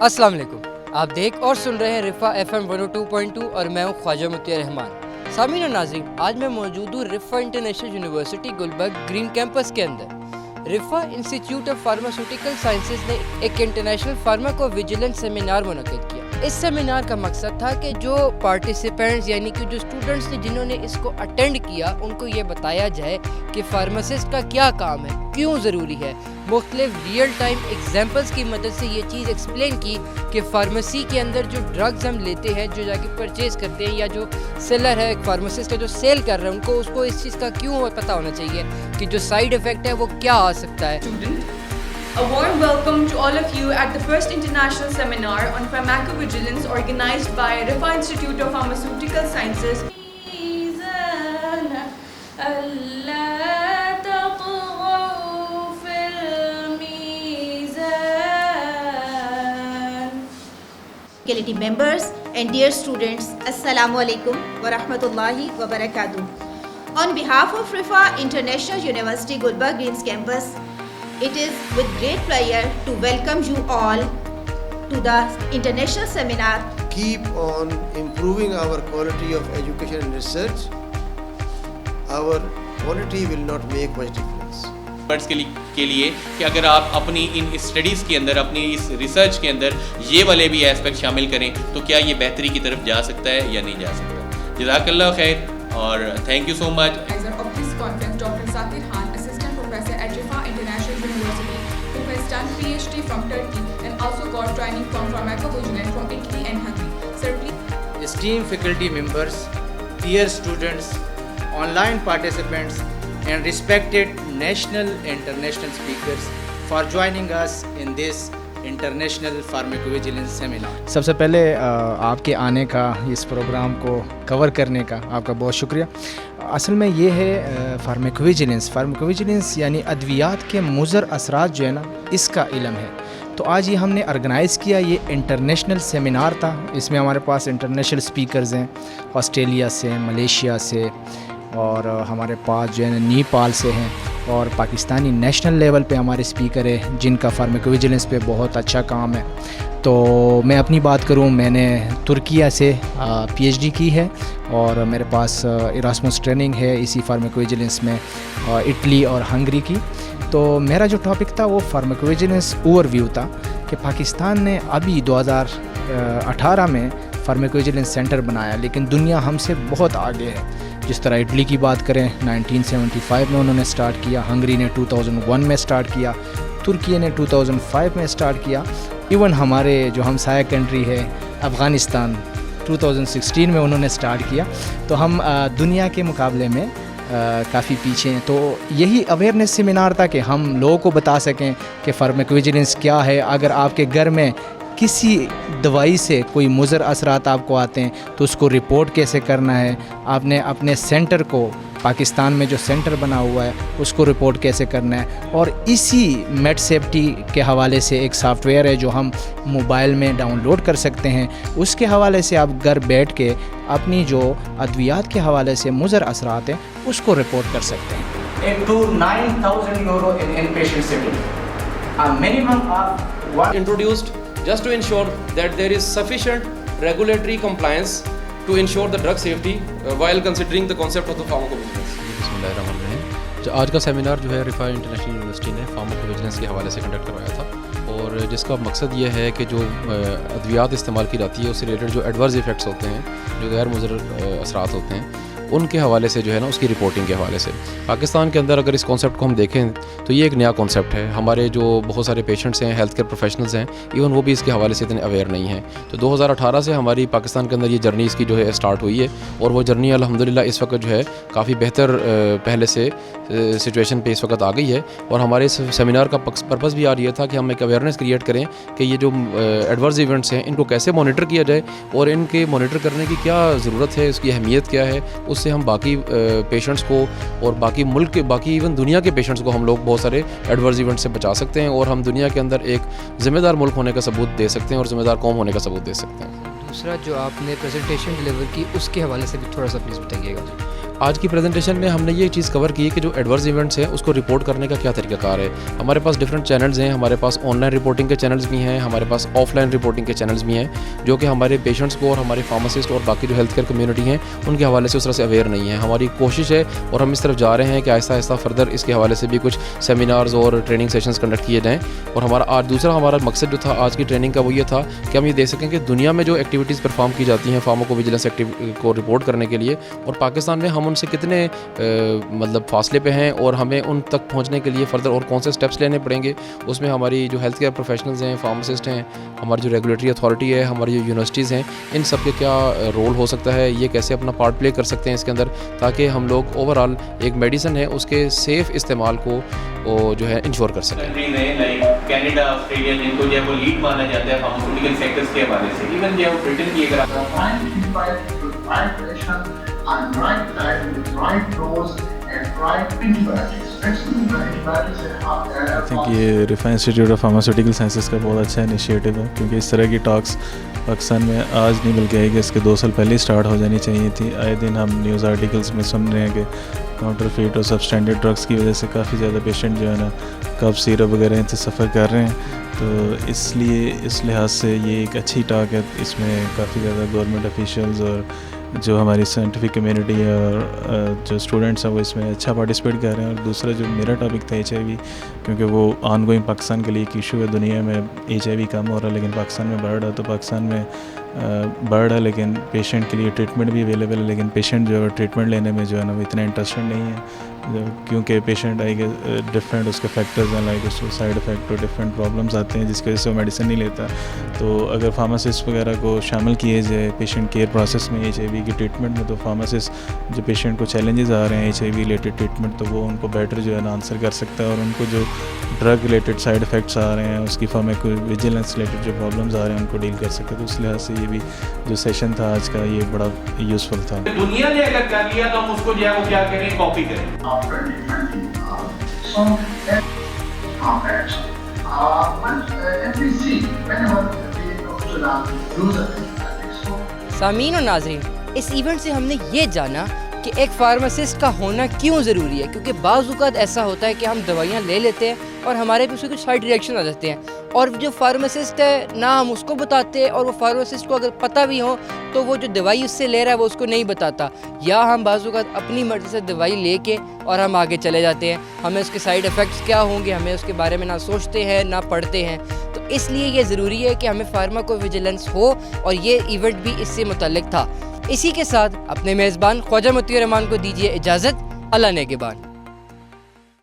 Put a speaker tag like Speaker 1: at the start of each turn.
Speaker 1: السلام علیکم، آپ دیکھ اور سن رہے ہیں رفا FM 102.2 اور میں ہوں خواجہ مطیع رحمان۔ سامعین و ناظرین، آج میں موجود ہوں Riphah international university Gulberg green campus کے اندر۔ Riphah institute of pharmaceutical sciences نے ایک انٹرنیشنل فارماکو ویجیلنس سیمینار منعقد کیا۔ اس سیمینار کا مقصد تھا کہ جو پارٹیسپینٹس یعنی کہ جو اسٹوڈنٹس نے جنہوں نے اس کو اٹینڈ کیا ان کو یہ بتایا جائے کہ فارماسسٹ کا کیا کام ہے، کیوں ضروری ہے۔ مختلف ریئل ٹائم ایگزامپلس کی مدد سے یہ چیز ایکسپلین کی کہ فارمیسی کے اندر جو ڈرگز ہم لیتے ہیں، جو جا کے پرچیز کرتے ہیں، یا جو سیلر ہے فارماسسٹ کا جو سیل کر رہا ہے، اس کو اس چیز کا کیوں پتہ ہونا چاہیے کہ جو سائیڈ افیکٹ ہے وہ کیا آ سکتا ہے۔
Speaker 2: A warm welcome to all of you at the first international seminar on pharmacovigilance organized by Rifa Institute of Pharmaceutical Sciences.
Speaker 3: Faculty members and dear students, Assalamu alaikum wa rahmatullahi wa barakatuh. On behalf of Rifa International University Gulbarga Greens Campus, it is with great pleasure to welcome you all to the international seminar.
Speaker 4: Keep on improving our quality of education and research. Our quality will not make much difference.
Speaker 5: کے لیے کہ اگر آپ اپنی ان studies کے اندر، اپنی اس research کے اندر یہ والے بھی ایسپیکٹ شامل کریں تو کیا یہ بہتری کی طرف جا سکتا ہے یا نہیں جا سکتا۔ جزاک اللہ خیر اور thank you so much.
Speaker 2: Of this conference, Dr. Zakir Khan, Assistant Professor at Rifa International University, who has done PhD from Turkey and also got training from pharmacovigilance from Italy and Hungary. Sir, please.
Speaker 6: Esteemed faculty members, dear students, online participants, and respected national and international speakers for joining us in this international pharmacovigilance seminar.
Speaker 7: سب سے پہلے آپ کے آنے کا، اس programme کو کور کرنے کا آپ کا بہت شکریہ۔ اصل میں یہ ہے فارماکوویجیلنس یعنی ادویات کے مضر اثرات جو ہے نا، اس کا علم ہے۔ تو آج یہ ہم نے آرگنائز کیا، یہ انٹرنیشنل سیمینار تھا۔ اس میں ہمارے پاس انٹرنیشنل اسپیکرز ہیں، آسٹریلیا سے، ملیشیا سے، اور ہمارے پاس جو ہے نا نیپال سے ہیں، اور پاکستانی نیشنل لیول پہ ہمارے اسپیکر ہیں جن کا فارماکوویجیلنس پہ بہت اچھا کام ہے۔ تو میں اپنی بات کروں، میں نے ترکیہ سے PhD کی ہے، اور میرے پاس ایراسمس ٹریننگ ہے اسی فارماکوویجیلنس میں، اٹلی اور ہنگری کی۔ تو میرا جو ٹاپک تھا وہ فارماکوویجیلنس اوور ویو تھا کہ پاکستان نے ابھی 2018 میں فارماکوویجیلنس سینٹر بنایا، لیکن دنیا ہم سے بہت آگے ہے۔ جس طرح اٹلی کی بات کریں 1975 میں انہوں نے سٹارٹ کیا، ہنگری نے 2001 میں سٹارٹ کیا، ترکی نے 2005 میں سٹارٹ کیا، ایون ہمارے جو ہمسایہ کنٹری ہے افغانستان 2016 میں انہوں نے سٹارٹ کیا۔ تو ہم دنیا کے مقابلے میں کافی پیچھے ہیں۔ تو یہی اویئرنیس سیمینار تھا کہ ہم لوگوں کو بتا سکیں کہ فارماکوویجیلنس کیا ہے۔ اگر آپ کے گھر میں کسی دوائی سے کوئی مضر اثرات آپ کو آتے ہیں تو اس کو رپورٹ کیسے کرنا ہے، آپ نے اپنے سینٹر کو، پاکستان میں جو سینٹر بنا ہوا ہے اس کو رپورٹ کیسے کرنا ہے۔ اور اسی میڈ سیفٹی کے حوالے سے ایک سافٹ ویئر ہے جو ہم موبائل میں ڈاؤن لوڈ کر سکتے ہیں، اس کے حوالے سے آپ گھر بیٹھ کے اپنی جو ادویات کے حوالے سے مضر اثرات ہیں اس کو رپورٹ کر سکتے ہیں۔
Speaker 6: Into 9,000 euro in inpatient setting. A minimum of
Speaker 8: introduced just to ensure that there is sufficient regulatory compliance to ensure the drug safety while considering the concept of the pharmacovigilance.
Speaker 9: بسم اللہ الرحمن الرحیم۔ آج کا seminar جو ہے رفا international university نے فارماکوویجیلنس کے حوالے سے کنڈکٹ کروایا تھا، اور جس کا مقصد یہ ہے کہ جو ادویات استعمال کی جاتی ہے اس سے ریلیٹڈ جو ایڈورس ایفیکٹس ہوتے ہیں، جو غیر مضر اثرات ہوتے ہیں، ان کے حوالے سے جو ہے نا اس کی رپورٹنگ کے حوالے سے پاکستان کے اندر اگر اس کانسیپٹ کو ہم دیکھیں تو یہ ایک نیا کانسیپٹ ہے۔ ہمارے جو بہت سارے پیشنٹس ہیں، ہیلتھ کیئر پروفیشنلز ہیں، ایون وہ بھی اس کے حوالے سے اتنے اویئر نہیں ہیں۔ تو 2018 سے ہماری پاکستان کے اندر یہ جرنی اس کی جو ہے اسٹارٹ ہوئی ہے، اور وہ جرنی الحمدللہ اس وقت جو ہے کافی بہتر پہلے سے سچویشن پہ اس وقت آ گئی ہے۔ اور ہمارے اس سیمینار کا پرپس بھی آج یہ تھا کہ ہم ایک اویئرنیس کریٹ کریں کہ یہ جو ایڈورس ایونٹس ہیں ان کو کیسے مانیٹر کیا جائے، اور ان کے مانیٹر کرنے کی کیا ضرورت ہے، اس کی اہمیت کیا ہے، اس سے ہم باقی پیشنٹس کو اور باقی ملک کے، باقی ایون دنیا کے پیشنٹس کو ہم لوگ بہت سارے ایڈورس ایونٹ سے بچا سکتے ہیں، اور ہم دنیا کے اندر ایک ذمہ دار ملک ہونے کا ثبوت دے سکتے ہیں اور ذمہ دار قوم ہونے کا ثبوت دے سکتے ہیں۔
Speaker 1: دوسرا جو آپ نے پریزنٹیشن ڈلیور کی اس کے حوالے سے بھی تھوڑا سا پلیز بتائیے گا۔
Speaker 9: آج کی پریزنٹیشن میں ہم نے یہ چیز کور کی ہے کہ جو ایڈورس ایونٹس ہیں اس کو رپورٹ کرنے کا کیا طریقہ کار ہے. ہمارے پاس ڈفرینٹ چینلز ہیں, ہمارے پاس آن لائن رپورٹنگ کے چینلز بھی ہیں, ہمارے پاس آف لائن رپورٹنگ کے چینلز بھی ہیں, جو کہ ہمارے پیشنٹس کو اور ہمارے فارماسسٹ اور باقی جو ہیلتھ کیئر کمیونٹی ہیں ان کے حوالے سے اس طرح سے اویئر نہیں ہے. ہماری کوشش ہے اور ہم اس طرف جا رہے ہیں کہ آہستہ آہستہ فردر اس کے حوالے سے بھی کچھ سیمینارز اور ٹریننگ سیشنز کنڈکٹ کیے جائیں. اور ہمارا دوسرا ہمارا مقصد جو تھا آج کی ٹریننگ کا وہ یہ تھا کہ ہم یہ دیکھ سکیں کہ دنیا میں جو ایکٹیویٹیز پرفارم کی جاتی ہیں فارماکو ویجیلنس کو رپورٹ کرنے کے لیے, اور پاکستان میں ہم ان سے کتنے مطلب فاصلے پہ ہیں اور ہمیں ان تک پہنچنے کے لیے فردر اور کون سے اسٹیپس لینے پڑیں گے. اس میں ہماری جو ہیلتھ کیئر پروفیشنلز ہیں, فارماسسٹ ہیں, ہماری جو ریگولیٹری اتھارٹی ہے, ہماری جو یونیورسٹیز ہیں, ان سب کے کیا رول ہو سکتا ہے, یہ کیسے اپنا پارٹ پلے کر سکتے ہیں اس کے اندر, تاکہ ہم لوگ اوور آل ایک میڈیسن ہے اس کے سیف استعمال کو جو ہے انشور کر سکیں.
Speaker 5: کنٹریز ہیں لائک کینیڈا, آسٹریلیا, جن کو جو ہے وہ لیڈ مانا جاتا ہے فارماسیوٹیکل سیکٹرز کے حوالے سے. ایون جو ہے وہ برٹن کی اگر
Speaker 10: آئی تھنک یہ رفا انسٹیٹیوٹ آف فارماسیوٹیکل سائنسز کا بہت اچھا انیشیٹو ہے, کیونکہ اس طرح کی ٹاکس پاکستان میں آج نہیں بلکہ آئے گی اس کے 2 سال پہلے اسٹارٹ ہو جانی چاہیے تھی. آئے دن ہم نیوز آرٹیکلس میں سن رہے ہیں کہ کاؤنٹر فیٹ اور سب اسٹینڈرڈ ڈرگس کی وجہ سے کافی زیادہ پیشنٹ جو ہے نا کف سیرپ وغیرہ ان سے سفر کر رہے ہیں. تو اس لیے اس لحاظ سے یہ ایک اچھی ٹاک ہے. اس میں کافی زیادہ گورنمنٹ آفیشیلز اور جو ہماری سائنٹیفک کمیونٹی ہے اور جو اسٹوڈنٹس ہیں وہ اس میں اچھا پارٹیسپیٹ کر رہے ہیں. اور دوسرا جو میرا ٹاپک تھا HIV, کیونکہ وہ آن گوئنگ پاکستان کے لیے ایک ایشو ہے. دنیا میں HIV کم ہو رہا ہے لیکن پاکستان میں بڑھ رہا ہے, تو پاکستان میں بڑھ رہا ہے لیکن پیشنٹ کے لیے ٹریٹمنٹ بھی اویلیبل ہے, لیکن پیشنٹ جو ہے ٹریٹمنٹ لینے میں جو ہے نا وہ اتنا انٹرسٹڈ نہیں ہے, کیونکہ پیشنٹ آئی گے ڈفرینٹ اس کے فیکٹرز ہیں, لائک اس کو سائڈ افیکٹ اور ڈفرینٹ پرابلمس آتے ہیں جس کی وجہ سے وہ میڈیسن نہیں لیتا. تو اگر فارماسسٹ وغیرہ کو شامل کیے جائے پیشنٹ کیئر پروسیس میں HIV کی ٹریٹمنٹ میں, تو فارماسسٹ جو پیشنٹ کو چیلنجز آ رہے ہیں HIV ریلیٹڈ ٹریٹمنٹ, تو وہ ان کو بیٹر جو ہے نا آنسر کر سکتا ہے, اور ان کو جو ڈرگ ریلیٹڈ سائڈ افیکٹس آ رہے ہیں, اس کی فارمیکو ویجیلنس ریلیٹڈ جو پرابلمز آ رہے ہیں ان کو ڈیل کر سکتے. تو اس لحاظ سے یہ بھی جو سیشن تھا آج کا یہ بڑا یوزفل تھا.
Speaker 5: دنیا نے اگر کر لیا تو ہم اس کو جو ہے وہ کیا کریں, کاپی کریں.
Speaker 1: سامعین و ناظرین, اس ایونٹ سے ہم نے یہ جانا کہ ایک فارماسسٹ کا ہونا کیوں ضروری ہے, کیونکہ بعض اوقات ایسا ہوتا ہے کہ ہم دوائیاں لے لیتے ہیں اور ہمارے بھی اس کے کچھ سائڈ ریئیکشن آ جاتے ہیں, اور جو فارماسسٹ ہے نہ ہم اس کو بتاتے, اور وہ فارماسسٹ کو اگر پتہ بھی ہو تو وہ جو دوائی اس سے لے رہا ہے وہ اس کو نہیں بتاتا, یا ہم بعض اوقات اپنی مرضی سے دوائی لے کے اور ہم آگے چلے جاتے ہیں. ہمیں اس کے سائڈ افیکٹس کیا ہوں گے ہمیں اس کے بارے میں نہ سوچتے ہیں نہ پڑھتے ہیں. تو اس لیے یہ ضروری ہے کہ ہمیں فارماکو ویجیلنس ہو, اور یہ ایونٹ بھی اس سے متعلق تھا. اسی کے ساتھ اپنے میزبان خواجہ مطیع الرحمان کو دیجیے اجازت. اللہ نگہبان.